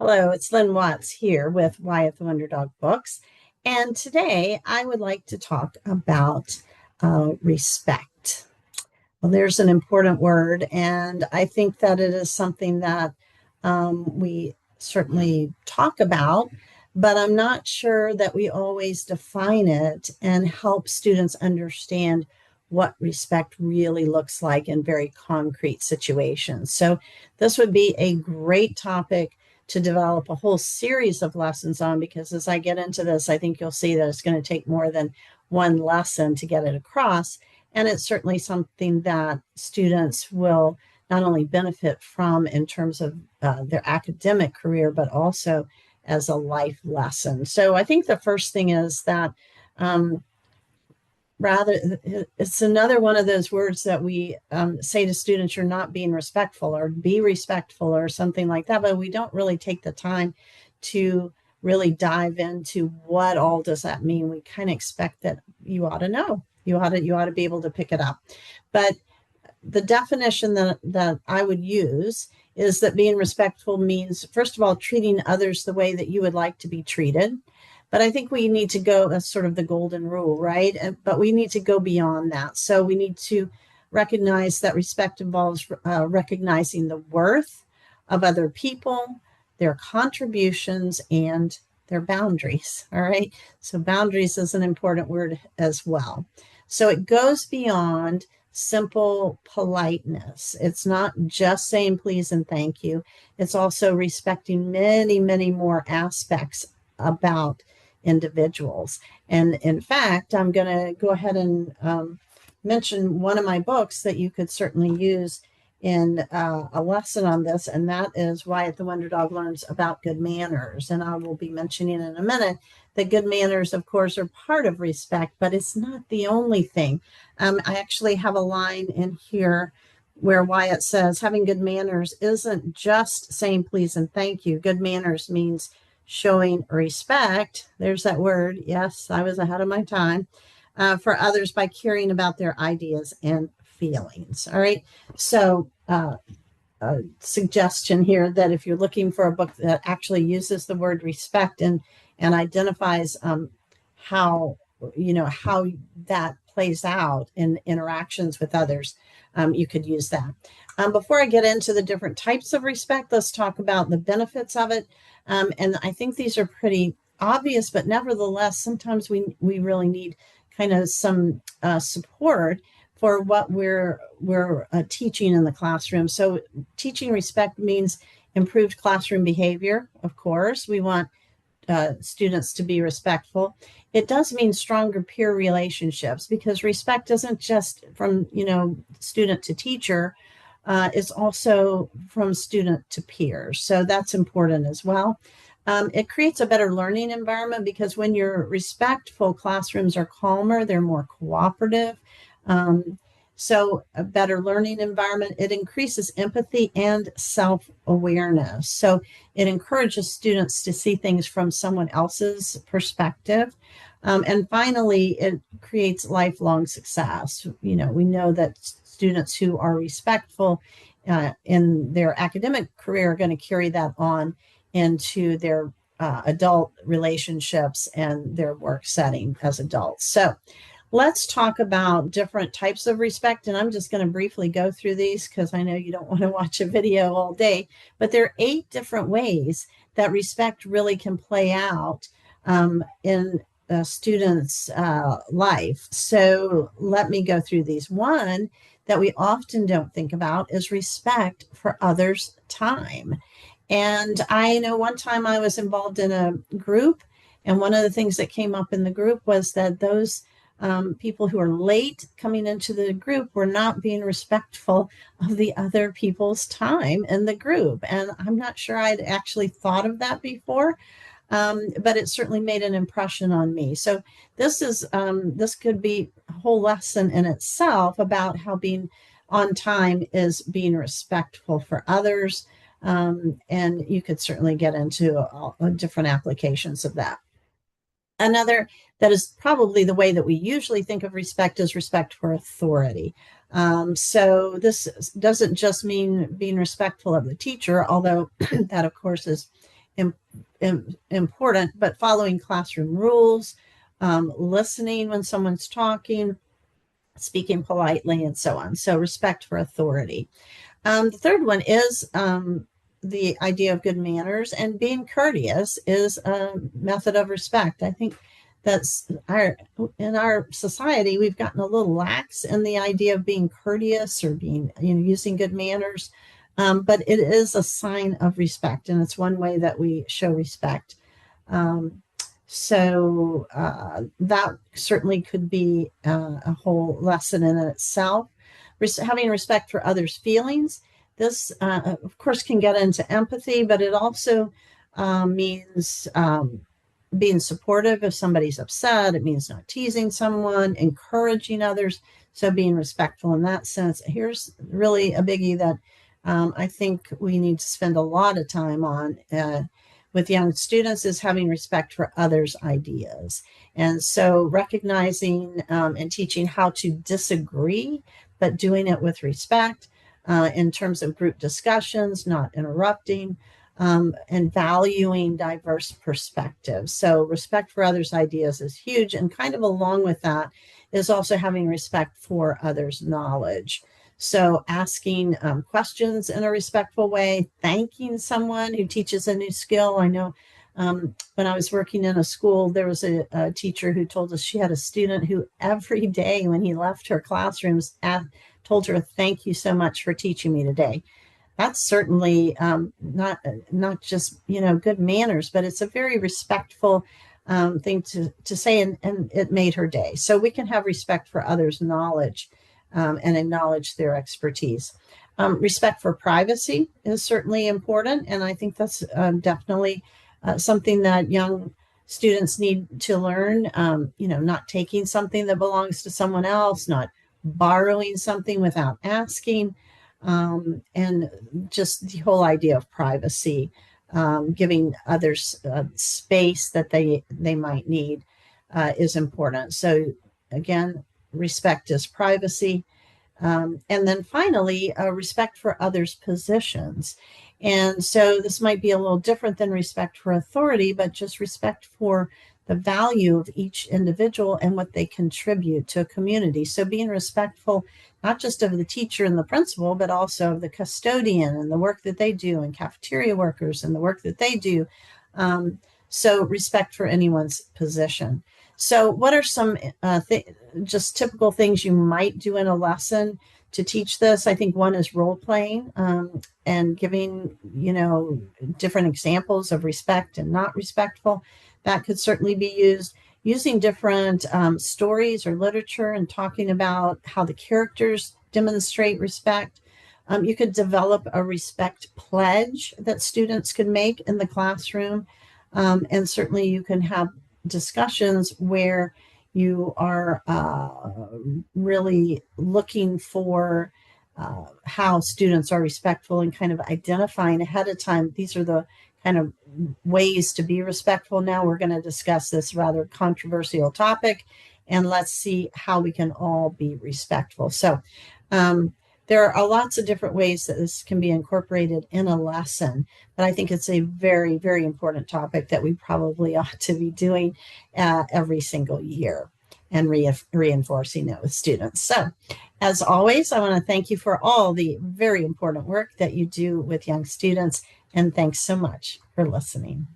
Hello, it's Lynn Watts here with Wyatt the Wonder Dog Books. And today I would like to talk about respect. Well, there's an important word, and I think that it is something that we certainly talk about, but I'm not sure that we always define it and help students understand what respect really looks like in very concrete situations. So, this would be a great topic to develop a whole series of lessons on because as I get into this, I think you'll see that it's going to take more than one lesson to get it across. And it's certainly something that students will not only benefit from in terms of their academic career, but also as a life lesson. So I think the first thing is that um, rather, it's another one of those words that we say to students, you're not being respectful or be respectful or something like that, but we don't really take the time to really dive into what all does that mean. We kind of expect that you ought to know. You ought to be able to pick it up. But the definition that I would use is that being respectful means, first of all, treating others the way that you would like to be treated. But I think we need to go, that's sort of the golden rule, right? But we need to go beyond that. So we need to recognize that respect involves recognizing the worth of other people, their contributions, and their boundaries. All right. So boundaries is an important word as well. So it goes beyond simple politeness. It's not just saying please and thank you. It's also respecting many, many more aspects about individuals. And in fact, I'm going to go ahead and mention one of my books that you could certainly use in a lesson on this, and that is Wyatt the Wonder Dog Learns About Good Manners. And I will be mentioning in a minute that good manners, of course, are part of respect, but it's not the only thing. I actually have a line in here where Wyatt says, having good manners isn't just saying please and thank you. Good manners means showing respect. There's that word. Yes, I was ahead of my time. For others by caring about their ideas and feelings. All right. So, a suggestion here that if you're looking for a book that actually uses the word respect and identifies how how that plays out in interactions with others, you could use that. Before I get into the different types of respect, let's talk about the benefits of it. And I think these are pretty obvious, but nevertheless, sometimes we really need kind of some support for what we're teaching in the classroom. So teaching respect means improved classroom behavior. Of course, we want students to be respectful. It does mean stronger peer relationships because respect isn't just from student to teacher. It's also from student to peers. So that's important as well. It creates a better learning environment because when you're respectful, classrooms are calmer, they're more cooperative. So a better learning environment, it increases empathy and self-awareness. So it encourages students to see things from someone else's perspective. And finally, it creates lifelong success. We know that students who are respectful in their academic career are going to carry that on into their adult relationships and their work setting as adults. So let's talk about different types of respect. And I'm just going to briefly go through these because I know you don't want to watch a video all day, but there are 8 different ways that respect really can play out in a student's life. So let me go through these. One that we often don't think about is respect for others' time. And I know one time I was involved in a group, and one of the things that came up in the group was that those people who are late coming into the group were not being respectful of the other people's time in the group. And I'm not sure I'd actually thought of that before, but it certainly made an impression on me. So this could be a whole lesson in itself about how being on time is being respectful for others. And you could certainly get into all different applications of that. Another that is probably the way that we usually think of respect is respect for authority. So this doesn't just mean being respectful of the teacher, although that, of course, is important, but following classroom rules, listening when someone's talking, speaking politely, and so on. So respect for authority. The third one is the idea of good manners, and being courteous is a method of respect. I think that's in our society, we've gotten a little lax in the idea of being courteous or being, using good manners. But it is a sign of respect, and it's one way that we show respect. Um, so that certainly could be a whole lesson in itself. Having respect for others' feelings. This, of course, can get into empathy, but it also means being supportive if somebody's upset. It means not teasing someone, encouraging others. So being respectful in that sense. Here's really a biggie that I think we need to spend a lot of time on with young students is having respect for others' ideas. And so recognizing and teaching how to disagree, but doing it with respect in terms of group discussions, not interrupting, and valuing diverse perspectives. So respect for others' ideas is huge. And kind of along with that is also having respect for others' knowledge. So asking questions in a respectful way, thanking someone who teaches a new skill. I know when I was working in a school, there was a teacher who told us she had a student who every day when he left her classrooms told her, "Thank you so much for teaching me today." That's certainly not just good manners, but it's a very respectful thing to say, and it made her day. So we can have respect for others' knowledge and acknowledge their expertise. Respect for privacy is certainly important, and I think that's definitely something that young students need to learn. Not taking something that belongs to someone else, not borrowing something without asking, and just the whole idea of privacy, giving others space that they might need is important. So again, respect is privacy. And then finally, respect for others' positions. And so this might be a little different than respect for authority, but just respect for the value of each individual and what they contribute to a community. So being respectful, not just of the teacher and the principal, but also of the custodian and the work that they do, and cafeteria workers and the work that they do. So respect for anyone's position. So what are some just typical things you might do in a lesson to teach this? I think one is role playing and giving, different examples of respect and not respectful. That could certainly be used. Using different stories or literature and talking about how the characters demonstrate respect. You could develop a respect pledge that students could make in the classroom. And certainly you can have discussions where you are really looking for how students are respectful and kind of identifying ahead of time. These are the kind of ways to be respectful. Now we're going to discuss this rather controversial topic, and let's see how we can all be respectful. So there are lots of different ways that this can be incorporated in a lesson, but I think it's a very, very important topic that we probably ought to be doing every single year and reinforcing it with students. So as always, I want to thank you for all the very important work that you do with young students, and thanks so much for listening.